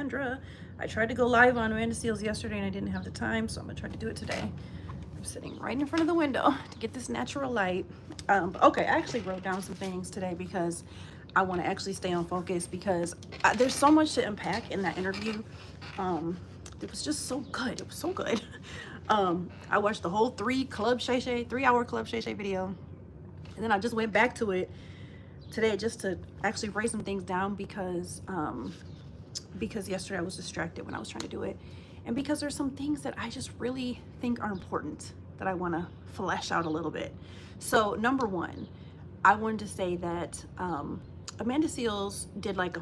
Sandra. I tried to go live on Amanda Seals yesterday and I didn't have the time, so I'm gonna try to do it today. I'm sitting right in front of the window to get this natural light. Okay, I actually wrote down some things today because I want to actually stay on focus because there's so much to unpack in that interview. It was just so good. It was so good. I watched the whole 3-hour Club Shay Shay video, and then I just went back to it today just to actually write some things down because yesterday I was distracted when I was trying to do it, and because there's some things that I just really think are important that I want to flesh out a little bit. So number one, I wanted to say that Amanda Seals did like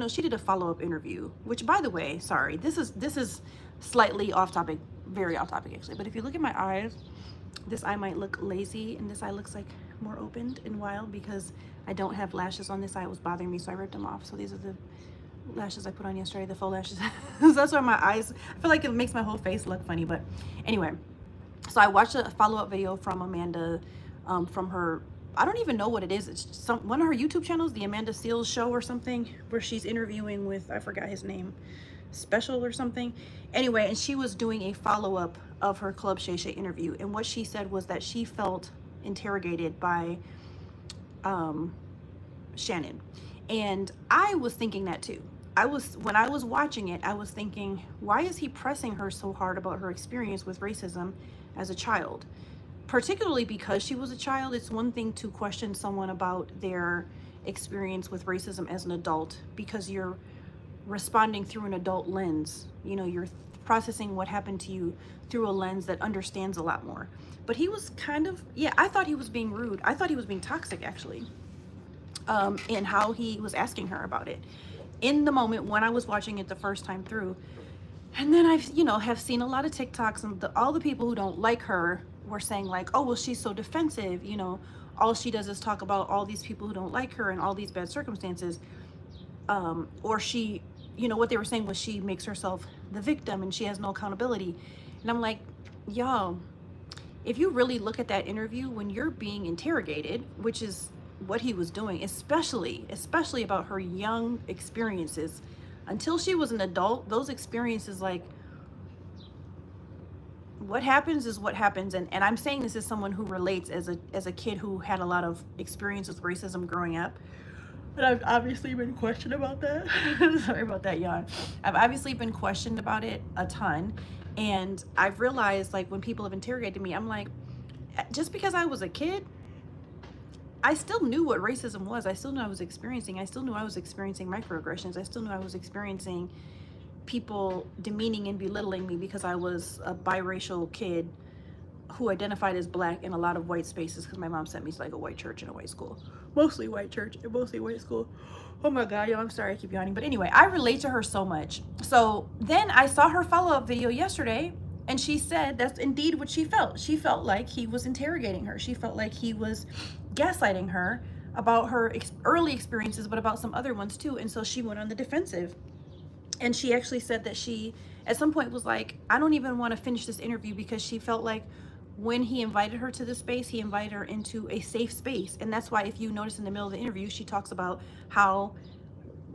she did a follow-up interview, which, by the way, sorry, this is slightly off topic, very off topic actually, but if you look at my eyes, this eye might look lazy and this eye looks like more opened and wild because I don't have lashes on this eye. It was bothering me, so I ripped them off. So these are the lashes I put on yesterday, the faux lashes. So that's why my eyes, I feel like it makes my whole face look funny. But anyway, so I watched a follow-up video from Amanda, from her, I don't even know what it is. It's one of her YouTube channels, the Amanda Seals Show or something, where she's interviewing with, I forgot his name, Special or something. Anyway, and she was doing a follow-up of her Club Shay Shay interview, and what she said was that she felt interrogated by Shannon. And I was thinking that too. When I was watching it, I was thinking, why is he pressing her so hard about her experience with racism as a child? Particularly because she was a child. It's one thing to question someone about their experience with racism as an adult because you're responding through an adult lens. You know, you're processing what happened to you through a lens that understands a lot more. But he was kind of, I thought he was being rude. I thought he was being toxic, actually, in how he was asking her about it in the moment when I was watching it the first time through. And then I've, have seen a lot of TikToks, and all the people who don't like her were saying like, oh, well, she's so defensive, all she does is talk about all these people who don't like her and all these bad circumstances. Or she, what they were saying was she makes herself the victim and she has no accountability. And I'm like, yo, if you really look at that interview, when you're being interrogated, which is what he was doing, especially about her young experiences, until she was an adult, those experiences, like, what happens is what happens. And I'm saying this as someone who relates as a kid who had a lot of experience with racism growing up. But I've obviously been questioned about that. Sorry about that yawn. I've obviously been questioned about it a ton. And I've realized, like, when people have interrogated me, I'm like, just because I was a kid, I still knew what racism was. I still knew I was experiencing. I still knew I was experiencing microaggressions. I still knew I was experiencing people demeaning and belittling me because I was a biracial kid who identified as black in a lot of white spaces because my mom sent me to like a white church and a white school. Mostly white church and mostly white school. Oh my God, yo, I'm sorry I keep yawning. But anyway, I relate to her so much. So then I saw her follow-up video yesterday, and she said that's indeed what she felt. She felt like he was interrogating her. She felt like he was gaslighting her about her early experiences, but about some other ones too. And so she went on the defensive. And she actually said that she, at some point, was like, I don't even want to finish this interview because she felt like when he invited her to the space, he invited her into a safe space. And that's why, if you notice in the middle of the interview, she talks about how,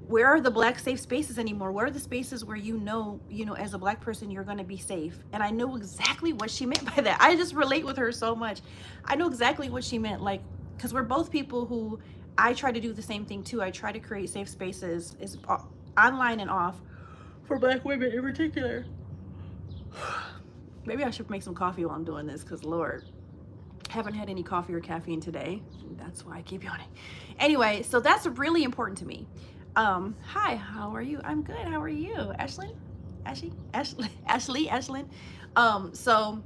where are the black safe spaces anymore? Where are the spaces where as a black person, you're going to be safe? And I know exactly what she meant by that. I just relate with her so much. I know exactly what she meant, like, because we're both people who, I try to do the same thing too. I try to create safe spaces, online and off, for black women in particular. Maybe I should make some coffee while I'm doing this, because Lord, haven't had any coffee or caffeine today. That's why I keep yawning. Anyway, so that's really important to me. Hi, how are you? I'm good. How are you? Ashlyn? Ashlyn? So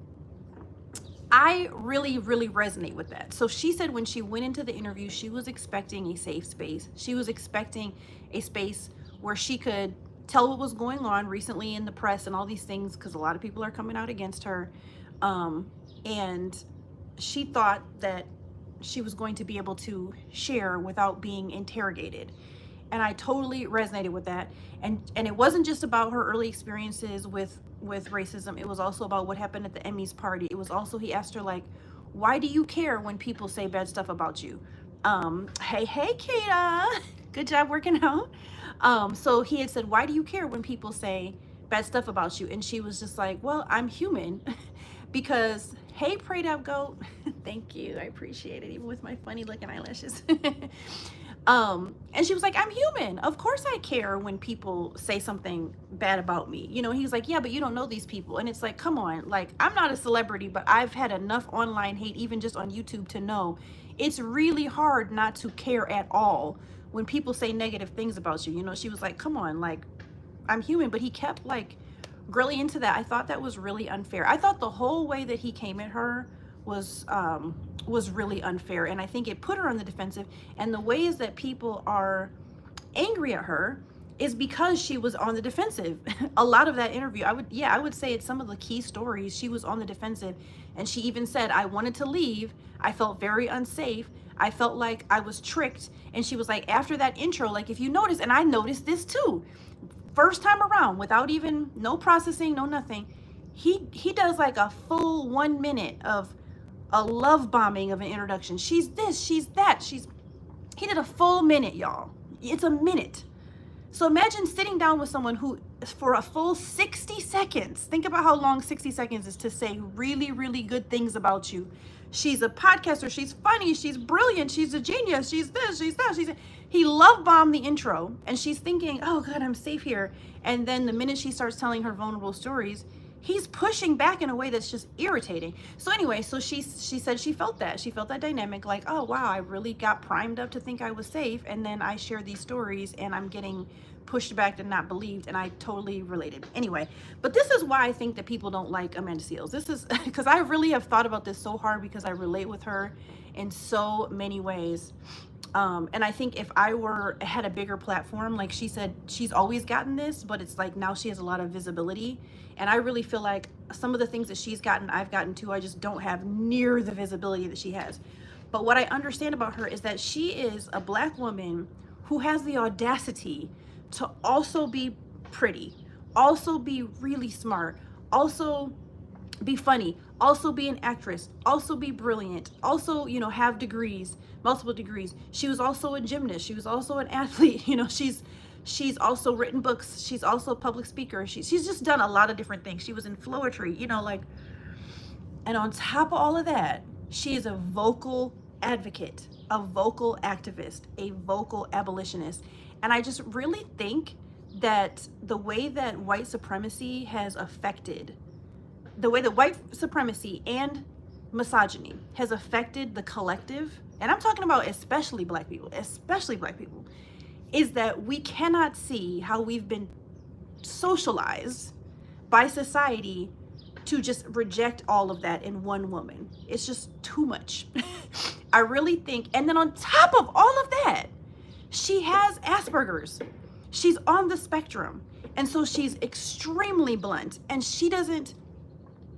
I really, really resonate with that. So she said when she went into the interview, she was expecting a safe space. She was expecting a space where she could tell what was going on recently in the press and all these things, because a lot of people are coming out against her. And she thought that she was going to be able to share without being interrogated. And I totally resonated with that. And it wasn't just about her early experiences with racism. It was also about what happened at the Emmys party. It was also, he asked her, like, why do you care when people say bad stuff about you? Hey, Kita, good job working out. So he had said, why do you care when people say bad stuff about you? And she was just like, well, I'm human. Because, hey, prayed up goat. Thank you. I appreciate it, even with my funny looking eyelashes. And she was like, I'm human. Of course I care when people say something bad about me. You know, he's like, yeah, but you don't know these people. And it's like, come on, like, I'm not a celebrity, but I've had enough online hate, even just on YouTube, to know it's really hard not to care at all when people say negative things about you. You know, she was like, come on, like, I'm human. But he kept like grilling into that. I thought that was really unfair. I thought the whole way that he came at her was really unfair, and I think it put her on the defensive. And the ways that people are angry at her is because she was on the defensive. A lot of that interview, I would say it's some of the key stories. She was on the defensive, and she even said, I wanted to leave. I felt very unsafe. I felt like I was tricked. And she was like, after that intro, like, if you notice, and I noticed this too, first time around, without even no processing, no nothing, he does like a full 1 minute of a love bombing of an introduction. She's this, she's that, he did a full minute, y'all. It's a minute. So imagine sitting down with someone who, for a full 60 seconds, think about how long 60 seconds is, to say really, really good things about you. She's a podcaster, she's funny, she's brilliant, she's a genius, she's this, she's that, he love bombed the intro, and she's thinking, oh God, I'm safe here. And then the minute she starts telling her vulnerable stories, he's pushing back in a way that's just irritating. So anyway, so she said she felt that dynamic, like, oh wow, I really got primed up to think I was safe, and then I share these stories and I'm getting pushed back and not believed, and I totally related. Anyway, but this is why I think that people don't like Amanda Seales. This is because I really have thought about this so hard, because I relate with her in so many ways. And I think if I had a bigger platform, like she said, she's always gotten this, but it's like now she has a lot of visibility. And I really feel like some of the things that she's gotten, I've gotten too. I just don't have near the visibility that she has. But what I understand about her is that she is a Black woman who has the audacity to also be pretty, also be really smart, also be funny, also be an actress, also be brilliant, also, you know, have degrees, multiple degrees. She was also a gymnast. She was also an athlete. You know, she's also written books. She's also a public speaker. She's just done a lot of different things. She was in poetry, you know, like, and on top of all of that, she is a vocal advocate, a vocal activist, a vocal abolitionist. And I just really think that the way that white supremacy has affected, the way that white supremacy and misogyny has affected the collective, and I'm talking about especially Black people, is that we cannot see how we've been socialized by society to just reject all of that in one woman. It's just too much. I really think, and then on top of all of that, she has Asperger's. She's on the spectrum. And so she's extremely blunt, and she doesn't,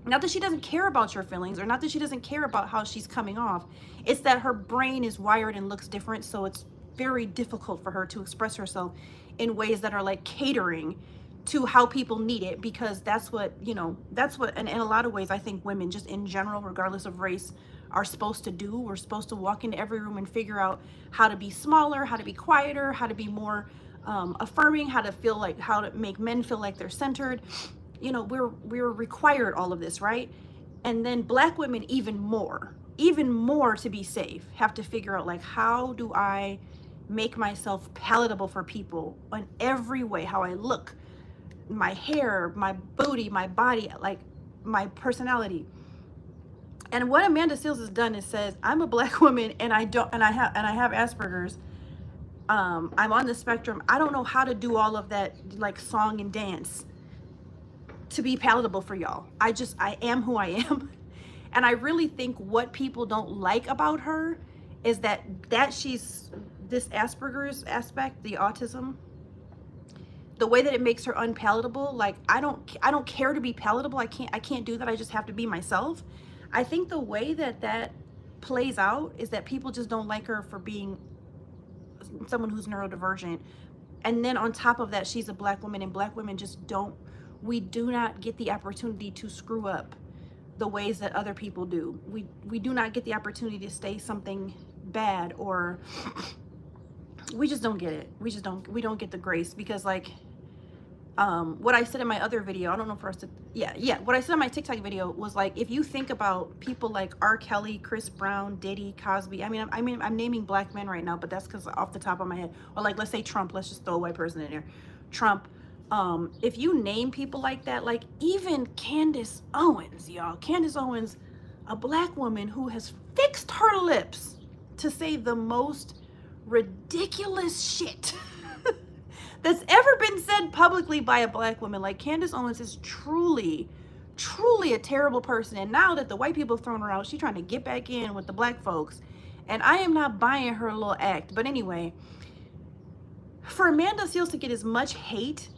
not that she doesn't care about your feelings, or not that she doesn't care about how she's coming off. It's that her brain is wired and looks different, so it's very difficult for her to express herself in ways that are like catering to how people need it, because that's what, you know, that's what, and in a lot of ways, I think women just in general, regardless of race, are supposed to do. We're supposed to walk into every room and figure out how to be smaller, how to be quieter, how to be more affirming, how to make men feel like they're centered. You know, we're required all of this, right? And then Black women even more to be safe, have to figure out, like, how do I make myself palatable for people in every way? How I look, my hair, my booty, my body, like my personality. And what Amanda Seales has done is says, I'm a Black woman and I have Asperger's. I'm on the spectrum. I don't know how to do all of that, like song and dance, to be palatable for y'all. I am who I am. And I really think what people don't like about her is that she's this Asperger's aspect, the autism, the way that it makes her unpalatable. Like, I don't care to be palatable. I can't do that. I just have to be myself. I think the way that plays out is that people just don't like her for being someone who's neurodivergent. And then on top of that, she's a Black woman, and Black women just we do not get the opportunity to screw up the ways that other people do. We do not get the opportunity to say something bad or we just don't get it. We don't get the grace, because like, what I said in my other video, I don't know if I said, yeah, what I said in my TikTok video was like, if you think about people like R. Kelly, Chris Brown, Diddy, Cosby, I'm naming black men right now, but that's because off the top of my head, or like, let's say Trump, let's just throw a white person in there, Trump. If you name people like that, like even Candace Owens, y'all, Candace Owens, a black woman who has fixed her lips to say the most ridiculous shit that's ever been said publicly by a black woman. Like, Candace Owens is truly a terrible person. And now that the white people have thrown her out, she's trying to get back in with the black folks. And I am not buying her little act. But anyway, for Amanda Seales to get as much hate,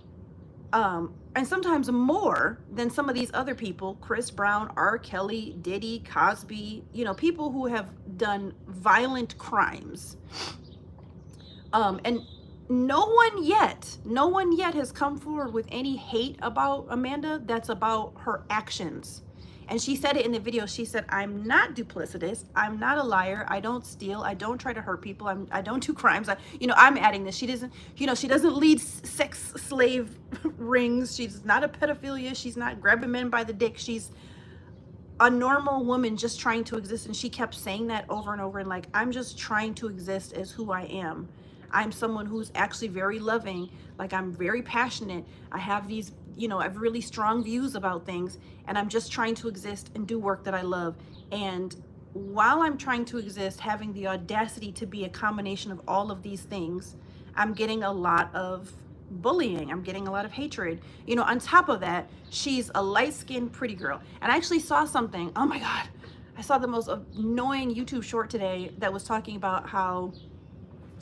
and sometimes more than some of these other people, Chris Brown, R. Kelly, Diddy, Cosby, you know, people who have done violent crimes. And no one yet has come forward with any hate about Amanda that's about her actions. And she said it in the video. She said, I'm not duplicitous. I'm not a liar. I don't steal. I don't try to hurt people. I don't do crimes. I'm adding this. She doesn't, she doesn't lead sex slave rings. She's not a pedophilia. She's not grabbing men by the dick. She's a normal woman just trying to exist. And she kept saying that over and over. And like, I'm just trying to exist as who I am. I'm someone who's actually very loving. Like, I'm very passionate. I have these, I have really strong views about things, and I'm just trying to exist and do work that I love. And while I'm trying to exist, having the audacity to be a combination of all of these things, I'm getting a lot of bullying. I'm getting a lot of hatred. On top of that, she's a light-skinned pretty girl. And I actually saw something, oh my God, I saw the most annoying YouTube short today that was talking about how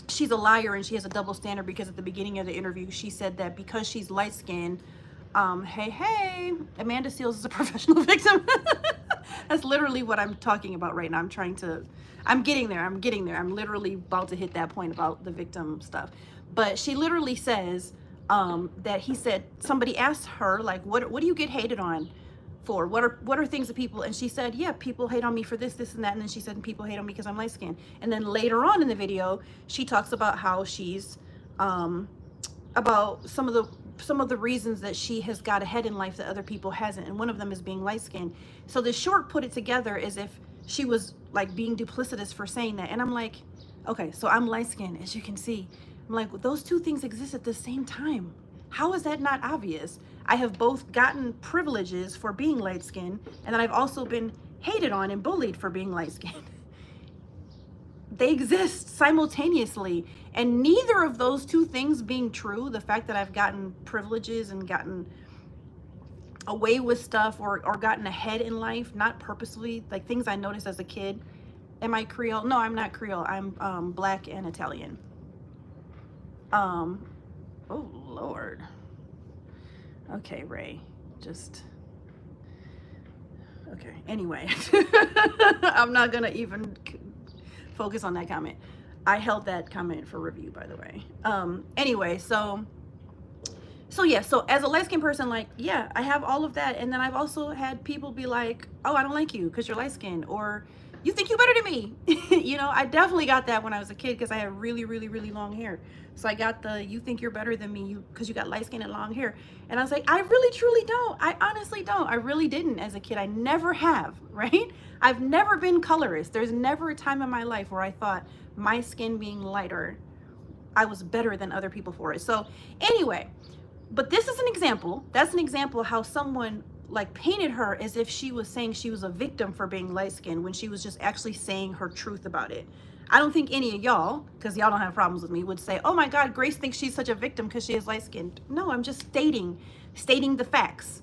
she's a liar and she has a double standard, because at the beginning of the interview, she said that because she's light-skinned, hey, Amanda Seales is a professional victim. That's literally what I'm talking about right now. I'm getting there. I'm literally about to hit that point about the victim stuff. But she literally says that he said, somebody asked her, like, what do you get hated on for? What are things that people, and she said, yeah, people hate on me for this, and that. And then she said, people hate on me because I'm light skinned. And then later on in the video, she talks about how she's, about some of the reasons that she has got ahead in life that other people hasn't. And one of them is being light skinned. So the short put it together as if she was like being duplicitous for saying that. And I'm like, okay, so I'm light skinned, as you can see. I'm like, those two things exist at the same time. How is that not obvious? I have both gotten privileges for being light skinned, and then I've also been hated on and bullied for being light skinned. They exist simultaneously, and neither of those two things being true, the fact that I've gotten privileges and gotten away with stuff or gotten ahead in life, not purposely, like things I noticed as a kid. Am I Creole? No, I'm not Creole. I'm Black and Italian. Oh Lord. Okay, Ray, okay, anyway. I'm not gonna even focus on that comment. I held that comment for review, by the way. Anyway, so yeah, so as a light-skinned person, like, yeah, I have all of that. And then I've also had people be like, oh, I don't like you because you're light-skinned, or you think you better than me. I definitely got that when I was a kid because I had really, really, really long hair. So I got the, you think you're better than me because you got light skin and long hair. And I was like, I really, truly don't. I honestly don't. I really didn't as a kid. I never have, right? I've never been colorist. There's never a time in my life where I thought my skin being lighter, I was better than other people for it. So anyway, but this is an example. That's an example of how someone like painted her as if she was saying she was a victim for being light skinned when she was just actually saying her truth about it. I don't think any of y'all, because y'all don't have problems with me, would say, oh my God, Grace thinks she's such a victim because she is light skinned. No, I'm just stating the facts.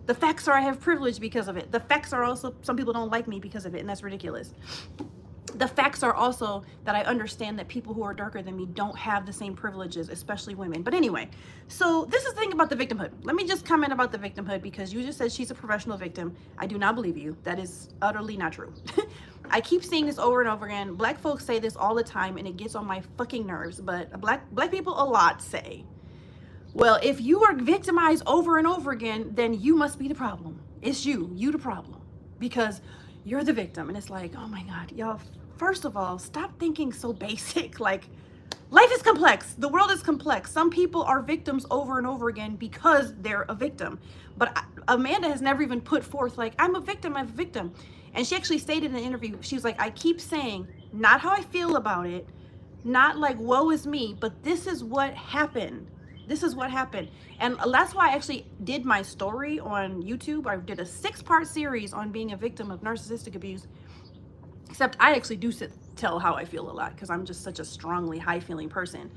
The facts are I have privilege because of it. The facts are also some people don't like me because of it, and that's ridiculous. The facts are also that I understand that people who are darker than me don't have the same privileges, especially women. But anyway, so this is the thing about the victimhood. Let me just comment about the victimhood, because you just said she's a professional victim. I do not believe you. That is utterly not true. I keep seeing this over and over again. Black folks say this all the time, and it gets on my fucking nerves. But black people a lot say, well, if you are victimized over and over again, then you must be the problem. It's you the problem, because you're the victim. And it's like, oh my God, y'all, first of all, stop thinking so basic. Like, Life is complex. The world is complex. Some people are victims over and over again because they're a victim. But Amanda has never even put forth, like, I'm a victim, I'm a victim. And she actually stated in an interview, she was like, I keep saying, not how I feel about it, not like, woe is me, but this is what happened. This is what happened. And that's why I actually did my story on YouTube. I did a 6-part series on being a victim of narcissistic abuse. Except I actually do tell how I feel a lot because I'm just such a strongly high feeling person.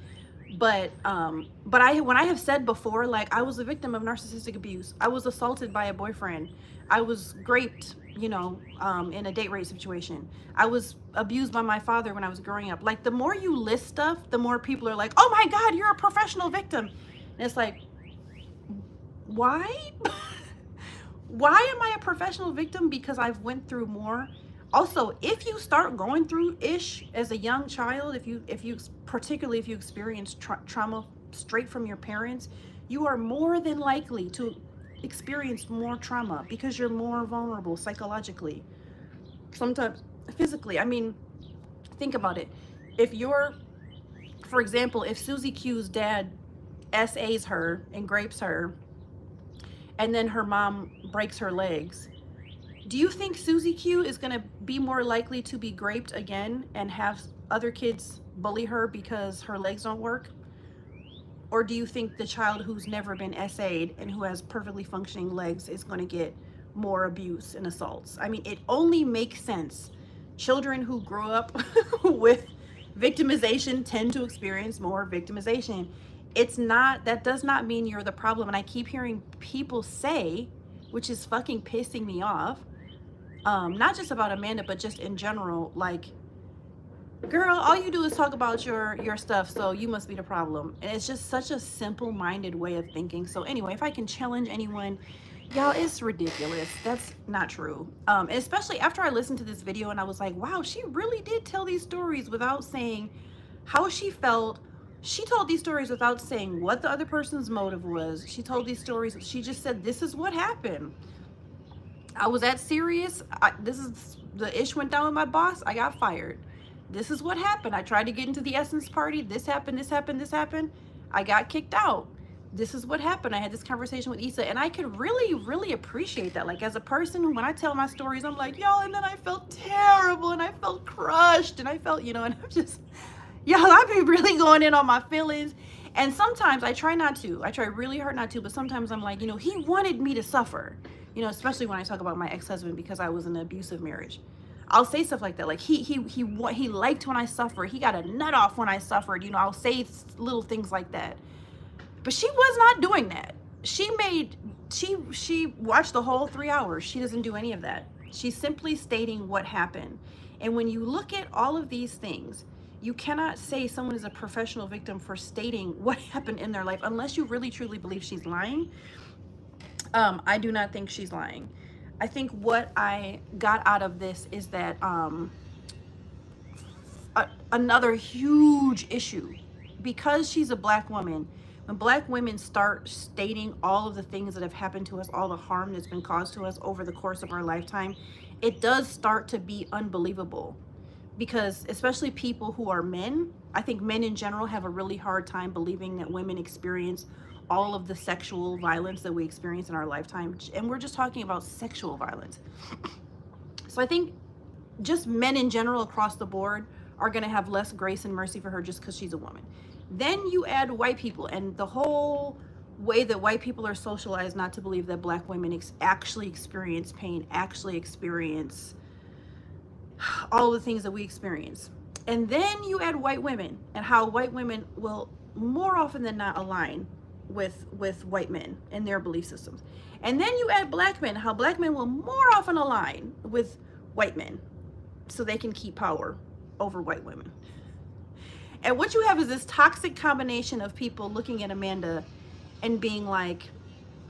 But when I have said before, like, I was a victim of narcissistic abuse, I was assaulted by a boyfriend, I was raped, you know, in a date rape situation, I was abused by my father when I was growing up. Like, the more you list stuff, the more people are like, oh my God, you're a professional victim. And it's like, why? Why am I a professional victim? Because I've went through more. Also, if you start going through ish as a young child, if you particularly if you experience trauma straight from your parents, you are more than likely to experience more trauma because you're more vulnerable psychologically, sometimes physically. I mean, think about it. If you're, for example, if Susie Q's dad SAs her and grapes her, and then her mom breaks her legs, do you think Susie Q is going to be more likely to be raped again and have other kids bully her because her legs don't work? Or do you think the child who's never been SA'd and who has perfectly functioning legs is going to get more abuse and assaults? I mean, it only makes sense. Children who grow up with victimization tend to experience more victimization. That does not mean you're the problem. And I keep hearing people say, which is fucking pissing me off, not just about Amanda, but just in general, like, girl, all you do is talk about your stuff, so you must be the problem. And it's just such a simple-minded way of thinking. So anyway, if I can challenge anyone, y'all, it's ridiculous. That's not true. Especially after I listened to this video and I was like, wow, she really did tell these stories without saying how she felt. She told these stories without saying what the other person's motive was. She told these stories. She just said, this is what happened. I was at Sirius. This is the ish went down with my boss. I got fired. This is what happened. I tried to get into the Essence party. This happened, this happened, this happened. I got kicked out. This is what happened. I had this conversation with Issa, and I could really, really appreciate that. Like, as a person, when I tell my stories, I'm like, y'all, and then I felt terrible, and I felt crushed, and I felt, you know, and I'm just, y'all, I be really going in on my feelings. And sometimes I try not to. I try really hard not to, but sometimes I'm like, you know, he wanted me to suffer. You know, especially when I talk about my ex-husband because I was in an abusive marriage. I'll say stuff like that. Like, he liked when I suffered. He got a nut off when I suffered. You know, I'll say little things like that. But she was not doing that. She watched the whole 3 hours. She doesn't do any of that. She's simply stating what happened. And when you look at all of these things, you cannot say someone is a professional victim for stating what happened in their life unless you really truly believe she's lying. I do not think she's lying. I think what I got out of this is that another huge issue, because she's a black woman, when black women start stating all of the things that have happened to us, all the harm that's been caused to us over the course of our lifetime, it does start to be unbelievable. Because especially people who are men, I think men in general have a really hard time believing that women experience all of the sexual violence that we experience in our lifetime. And we're just talking about sexual violence. So I think just men in general across the board are going to have less grace and mercy for her just because she's a woman. Then you add white people and the whole way that white people are socialized not to believe that black women actually experience pain, actually experience all the things that we experience. And then you add white women and how white women will more often than not align with white men and their belief systems. And then you add black men, how black men will more often align with white men so they can keep power over white women. And what you have is this toxic combination of people looking at Amanda and being like,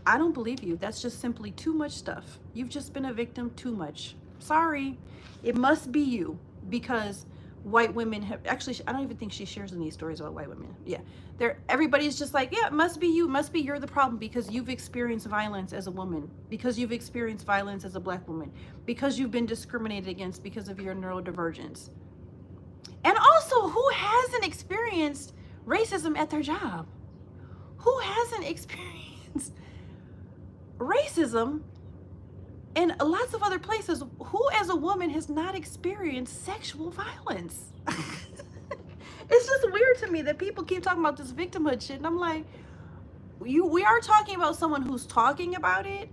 I don't believe you. That's just simply too much stuff. You've just been a victim too much. Sorry. It must be you, because white women have actually, I don't even think she shares any stories about white women. Yeah. Everybody's just like, yeah, it must be you. It must be you're the problem because you've experienced violence as a woman, because you've experienced violence as a black woman, because you've been discriminated against because of your neurodivergence. And also, who hasn't experienced racism at their job? Who hasn't experienced racism in lots of other places? Who as a woman has not experienced sexual violence? It's just weird to me that people keep talking about this victimhood shit, and I'm like, we are talking about someone who's talking about it,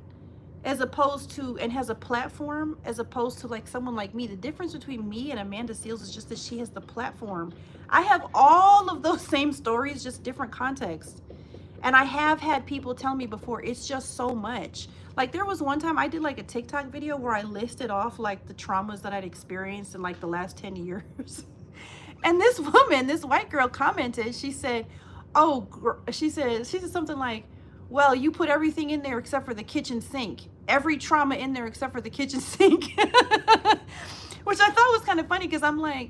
as opposed to, and has a platform, as opposed to like someone like me. The difference between me and Amanda Seales is just that she has the platform. I have all of those same stories, just different context. And I have had people tell me before, it's just so much. Like there was one time I did like a TikTok video where I listed off like the traumas that I'd experienced in like the last 10 years. And this woman, this white girl commented, she said, she said something like, well, you put everything in there except for the kitchen sink. Every trauma in there except for the kitchen sink. Which I thought was kind of funny because I'm like,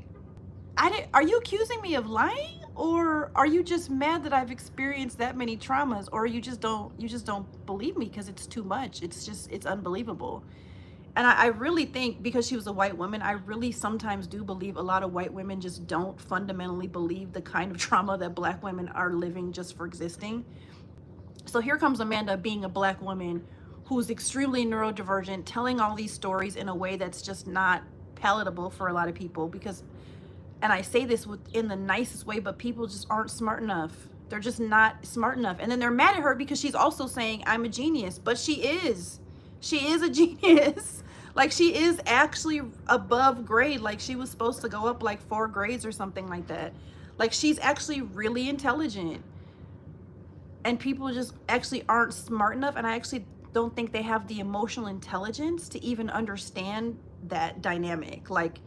are you accusing me of lying? Or are you just mad that I've experienced that many traumas? Or you just don't believe me because it's too much. It's unbelievable. And I really think, because she was a white woman, I really sometimes do believe a lot of white women just don't fundamentally believe the kind of trauma that black women are living just for existing. So here comes Amanda, being a black woman who's extremely neurodivergent, telling all these stories in a way that's just not palatable for a lot of people, because, and I say this in the nicest way, but people just aren't smart enough. They're just not smart enough. And then they're mad at her because she's also saying, I'm a genius. But she is a genius. Like she is actually above grade. Like she was supposed to go up like 4 grades or something like that. Like she's actually really intelligent. And people just actually aren't smart enough. And I actually don't think they have the emotional intelligence to even understand that dynamic. Like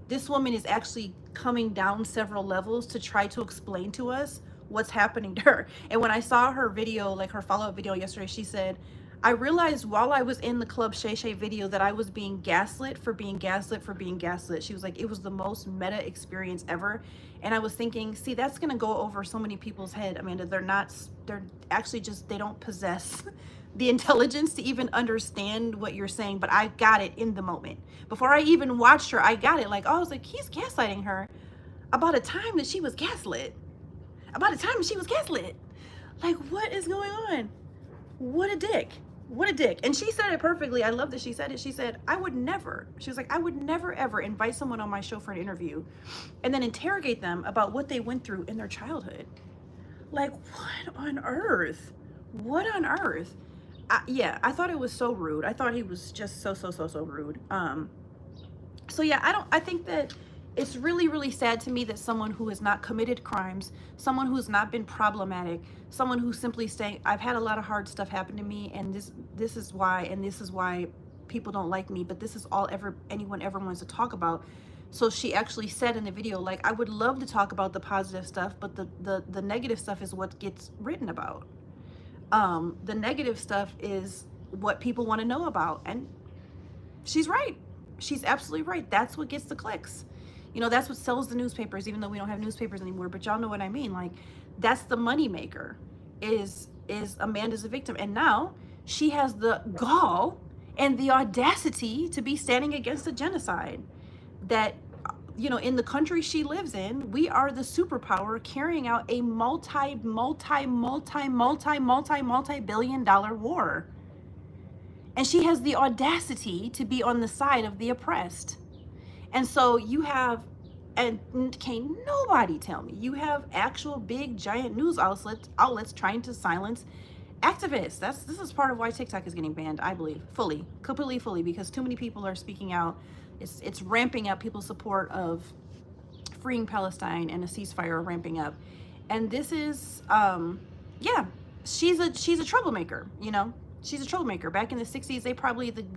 this woman is actually coming down several levels to try to explain to us what's happening to her. And when I saw her video, like her follow-up video yesterday, she said, I realized while I was in the Club Shay Shay video that I was being gaslit for being gaslit for being gaslit. She was like, it was the most meta experience ever. And I was thinking, see, that's going to go over so many people's head, Amanda. They're actually just, they don't possess the intelligence to even understand what you're saying. But I got it in the moment. Before I even watched her, I got it. Like, oh, I was like, he's gaslighting her about a time that she was gaslit. About a time that she was gaslit. Like, what is going on? What a dick. What a dick. And she said it perfectly. I love that she said it. She said, she was like, I would never ever invite someone on my show for an interview and then interrogate them about what they went through in their childhood. Like, what on earth? What on earth? Yeah, I thought it was so rude. I thought he was just so rude. So yeah, I think that it's really, really sad to me that someone who has not committed crimes, someone who's not been problematic, someone who's simply saying, I've had a lot of hard stuff happen to me, and this is why people don't like me, but this is all anyone ever wants to talk about. So she actually said in the video, like, I would love to talk about the positive stuff, but the negative stuff is what gets written about. The negative stuff is what people want to know about. And she's right. She's absolutely right. That's what gets the clicks. You know, that's what sells the newspapers, even though we don't have newspapers anymore, but y'all know what I mean. Like, that's the money maker, is Amanda's a victim. And now she has the gall and the audacity to be standing against a genocide that, you know, in the country she lives in, we are the superpower carrying out a multi-billion-dollar war. And she has the audacity to be on the side of the oppressed. And so you have, and can't nobody tell me, you have actual big giant news outlets trying to silence activists. This is part of why TikTok is getting banned, I believe, completely fully, because too many people are speaking out. It's ramping up. People's support of freeing Palestine and a ceasefire ramping up. And this is, yeah, she's a troublemaker, you know. She's a troublemaker. Back in the 60s,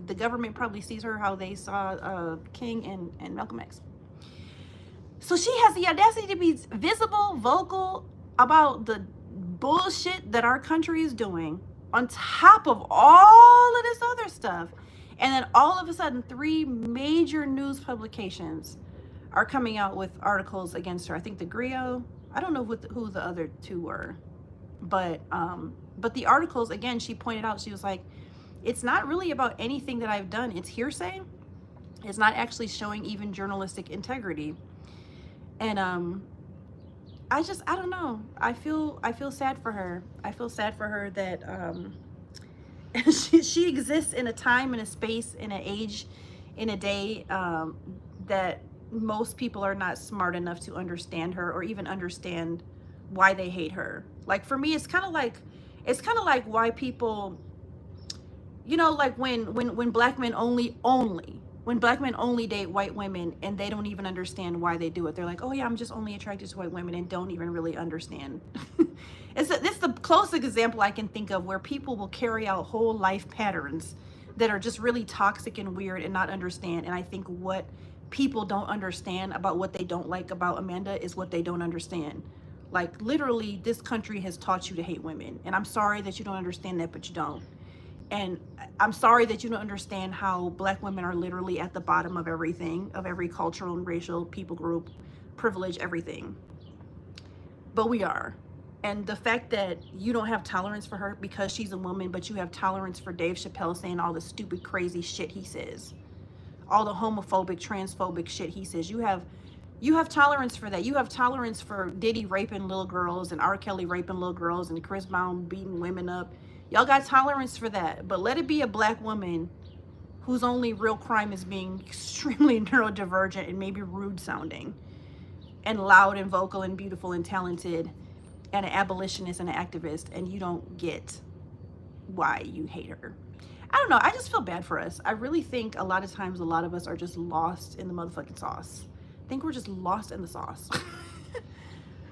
the government probably sees her how they saw King and Malcolm X. So she has the audacity to be visible, vocal about the bullshit that our country is doing, on top of all of this other stuff. And then all of a sudden, 3 major news publications are coming out with articles against her. I think the Griot, I don't know who the other 2 were. But the articles, again, she pointed out, she was like, it's not really about anything that I've done. It's hearsay. It's not actually showing even journalistic integrity. And I don't know. I feel sad for her. I feel sad for her that she exists in a time, in a space, in an age, in a day that most people are not smart enough to understand her or even understand why they hate her. Like for me, it's kind of like why people, you know, like when black men when black men only date white women and they don't even understand why they do it. They're like, oh yeah, I'm just only attracted to white women, and don't even really understand. It's the closest example I can think of where people will carry out whole life patterns that are just really toxic and weird and not understand. And I think what people don't understand about what they don't like about Amanda is what they don't understand. Like literally, this country has taught you to hate women. And I'm sorry that you don't understand that, but you don't. And I'm sorry that you don't understand how black women are literally at the bottom of everything, of every cultural and racial people group, privilege, everything. But we are. And the fact that you don't have tolerance for her because she's a woman, but you have tolerance for Dave Chappelle saying all the stupid, crazy shit he says, all the homophobic, transphobic shit he says. You have tolerance for that. You have tolerance for Diddy raping little girls and R. Kelly raping little girls and Chris Brown beating women up. Y'all got tolerance for that. But let it be a black woman whose only real crime is being extremely neurodivergent and maybe rude sounding and loud and vocal and beautiful and talented and an abolitionist and an activist, and you don't get why you hate her. I don't know. I just feel bad for us. I really think a lot of times a lot of us are just lost in the motherfucking sauce. I think we're just lost in the sauce.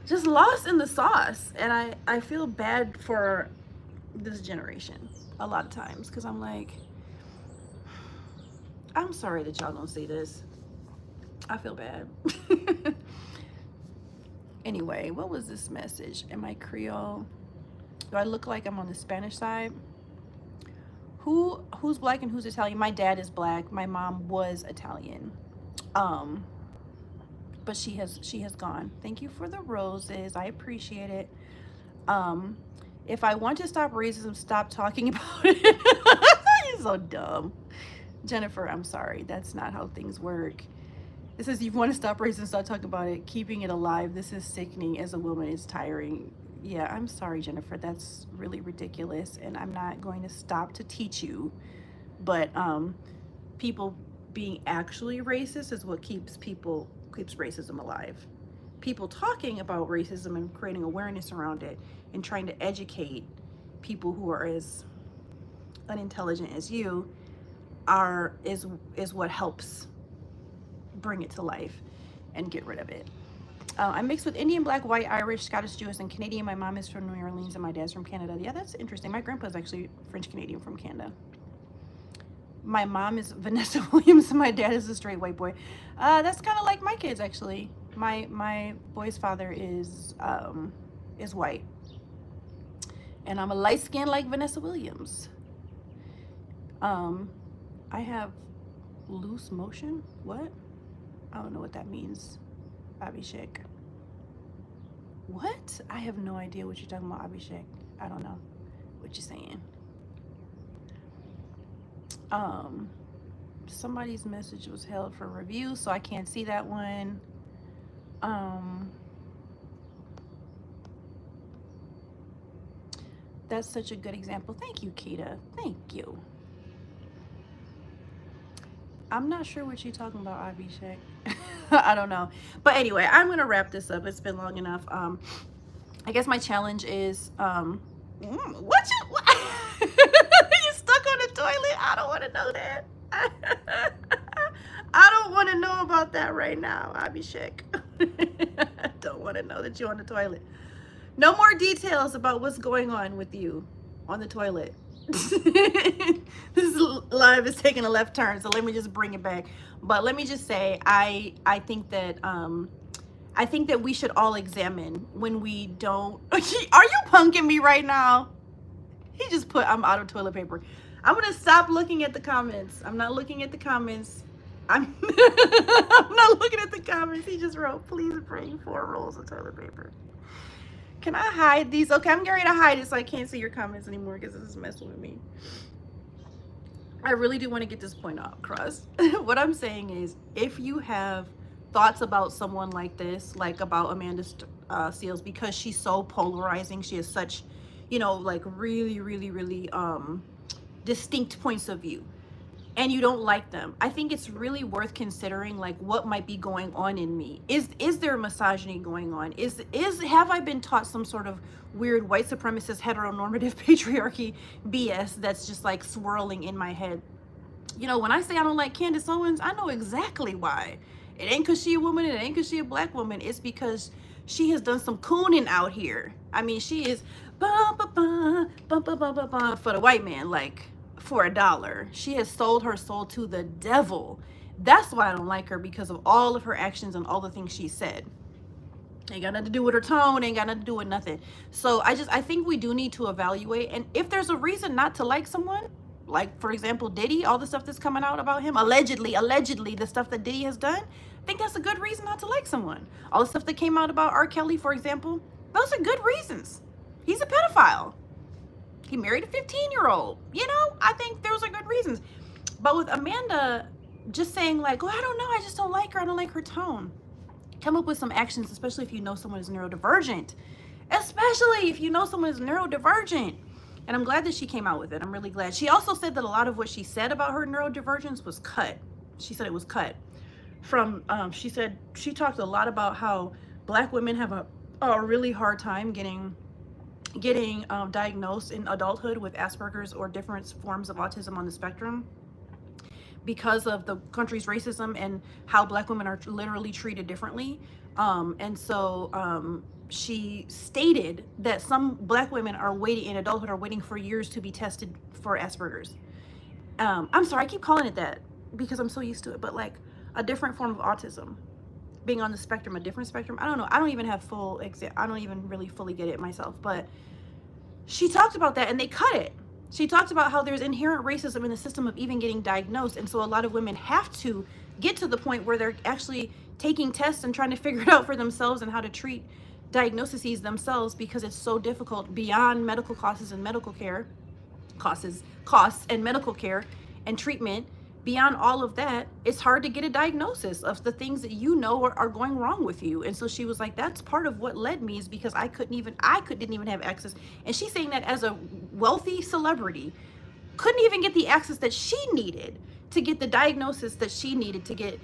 Just lost in the sauce. And I feel bad for this generation a lot of times because I'm like, I'm sorry that y'all don't see this. I feel bad. Anyway, what was this message? Am I Creole? Do I look like I'm on the Spanish side? Who's black and who's Italian? My dad is black. My mom was Italian. But she has gone. Thank you for the roses. I appreciate it. If I want to stop racism, stop talking about it. You're so dumb. Jennifer, I'm sorry. That's not how things work. It says, you want to stop racism, stop talking about it. Keeping it alive. This is sickening. As a woman, it's tiring. Yeah, I'm sorry, Jennifer. That's really ridiculous. And I'm not going to stop to teach you. But people being actually racist is what keeps racism alive. People talking about racism and creating awareness around it and trying to educate people who are as unintelligent as you is what helps bring it to life and get rid of it. I'm mixed with Indian, black, white, Irish, Scottish, Jewish, and Canadian. My mom is from New Orleans and my dad's from Canada. Yeah, that's interesting. My grandpa's actually French Canadian from Canada. My mom is Vanessa Williams and my dad is a straight white boy. That's kind of like my kids, actually. My boy's father is white, and I'm a light skin like Vanessa Williams. I have loose motion. What? I don't know what that means. Abhishek. What? I have no idea what you're talking about, Abhishek. I don't know what you're saying. Somebody's message was held for review, so I can't see that one. That's such a good example. Thank you, Kita. Thank you. I'm not sure what you're talking about, Abhishek. I don't know. But anyway, I'm going to wrap this up. It's been long enough. I guess my challenge is, you stuck on the toilet? I don't want to know that. I don't want to know about that right now, Abhishek. I don't want to know that you're on the toilet. No more details about what's going on with you on the toilet. This live is taking a left turn, so let me just bring it back. But let me just say, I think that we should all examine when we don't. Are you punking me right now? He just put, I'm out of toilet paper. I'm gonna stop looking at the comments. I'm not looking at the comments. I'm not looking at the comments. He just wrote, please bring 4 rolls of toilet paper. Can I hide these? Okay, I'm getting ready to hide it so I can't see your comments anymore because this is messing with me. I really do want to get this point across. What I'm saying is, if you have thoughts about someone like this, like about Amanda Seales, because she's so polarizing. She has such, you know, like really, really, really distinct points of view, and you don't like them. I think it's really worth considering, like, what might be going on in me. Is there misogyny going on? Have I been taught some sort of weird white supremacist heteronormative patriarchy BS that's just like swirling in my head? You know, when I say I don't like Candace Owens, I know exactly why. It ain't because she a woman, it ain't because she a black woman. It's because she has done some cooning out here. I mean, she is ba ba ba ba ba ba ba ba for the white man, like for $1. She has sold her soul to the devil. That's why I don't like her, because of all of her actions and all the things she said. Ain't got nothing to do with her tone, ain't got nothing to do with nothing. So I think we do need to evaluate, and if there's a reason not to like someone, like for example Diddy, all the stuff that's coming out about him, allegedly the stuff that Diddy has done, I think that's a good reason not to like someone. All the stuff that came out about R. Kelly, for example, those are good reasons. He's a pedophile. He married a 15-year-old. You know, I think those are good reasons. But with Amanda, just saying like, oh, I don't know, I just don't like her, I don't like her tone. Come up with some actions, especially if you know someone is neurodivergent. Especially if you know someone is neurodivergent. And I'm glad that she came out with it. I'm really glad. She also said that a lot of what she said about her neurodivergence was cut. She said it was cut from, she said, she talked a lot about how black women have a really hard time getting diagnosed in adulthood with Asperger's or different forms of autism on the spectrum, because of the country's racism and how black women are literally treated differently. And so she stated that some black women are waiting in adulthood, are waiting for years to be tested for Asperger's. I'm sorry, I keep calling it that because I'm so used to it, but like a different form of autism, being on the spectrum, a different spectrum. I don't know. I don't even have I don't even really fully get it myself, but she talked about that and they cut it. She talked about how there's inherent racism in the system of even getting diagnosed. And so a lot of women have to get to the point where they're actually taking tests and trying to figure it out for themselves and how to treat diagnoses themselves, because it's so difficult beyond medical costs and medical care, costs and medical care and treatment. Beyond all of that, it's hard to get a diagnosis of the things that you know are going wrong with you. And so she was like, that's part of what led me, is because I didn't even have access. And she's saying that as a wealthy celebrity, couldn't even get the access that she needed to get the diagnosis that she needed to get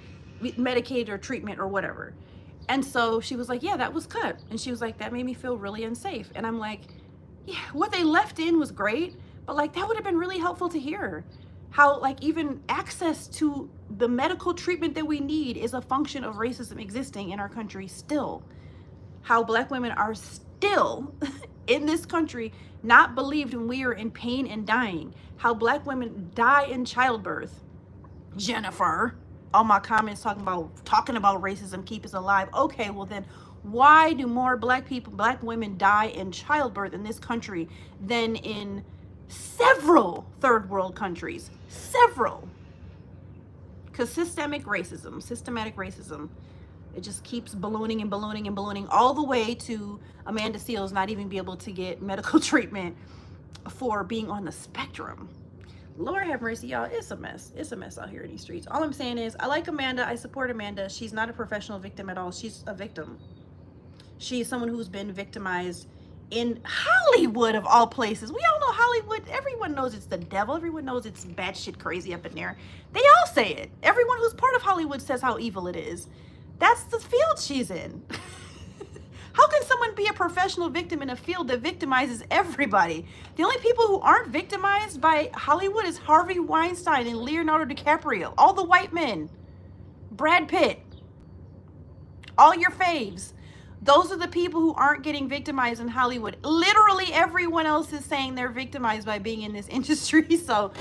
medicated or treatment or whatever. And so she was like, yeah, that was cut. And she was like, that made me feel really unsafe. And I'm like, yeah, what they left in was great, but like that would have been really helpful to hear. How like even access to the medical treatment that we need is a function of racism existing in our country still. How black women are still in this country not believed when we are in pain and dying. How black women die in childbirth. Jennifer, all my comments talking about racism keep us alive. Okay, well then why do more black women die in childbirth in this country than in several third world countries? Several. Because systematic racism, it just keeps ballooning and ballooning and ballooning, all the way to Amanda Seales not even be able to get medical treatment for being on the spectrum. Lord have mercy, y'all. It's a mess. It's a mess out here in these streets. All I'm saying is I like Amanda. I support Amanda. She's not a professional victim at all. She's a victim. She's someone who's been victimized in Hollywood, of all places. We all know Hollywood. Everyone knows it's the devil. Everyone knows it's batshit crazy up in there. They all say it. Everyone who's part of Hollywood says how evil it is. That's the field she's in. How can someone be a professional victim in a field that victimizes everybody? The only people who aren't victimized by Hollywood is Harvey Weinstein and Leonardo DiCaprio. All the white men. Brad Pitt. All your faves. Those are the people who aren't getting victimized in Hollywood. Literally everyone else is saying they're victimized by being in this industry. So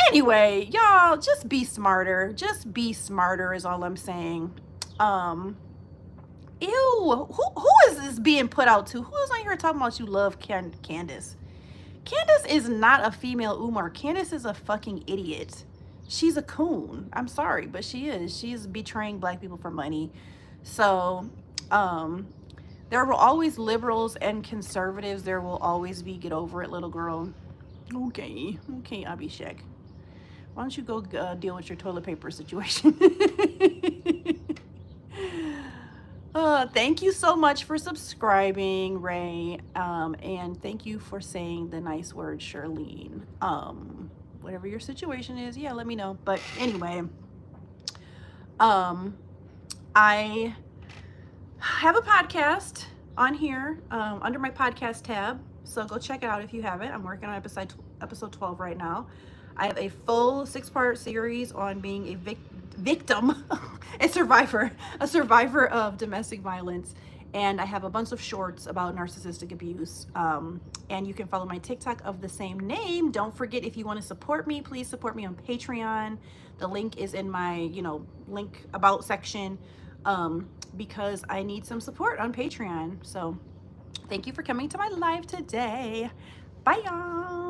anyway, y'all, just be smarter. Just be smarter is all I'm saying. Ew, who is this being put out to? Who is on here talking about you love Candace? Candace is not a female Umar. Candace is a fucking idiot. She's a coon. I'm sorry, but she is. She's betraying black people for money. So there will always liberals and conservatives. There will always be get over it, little girl. Okay, Abhishek. Why don't you go deal with your toilet paper situation? Thank you so much for subscribing, Ray. And thank you for saying the nice word, Charlene. Whatever your situation is, yeah, let me know. But anyway, I have a podcast on here under my podcast tab. So go check it out if you haven't. I'm working on episode 12 right now. I have a full 6-part series on being a victim, a survivor of domestic violence. And I have a bunch of shorts about narcissistic abuse. And you can follow my TikTok of the same name. Don't forget, if you want to support me, please support me on Patreon. The link is in my, link about section, because I need some support on Patreon. So thank you for coming to my live today. Bye, y'all.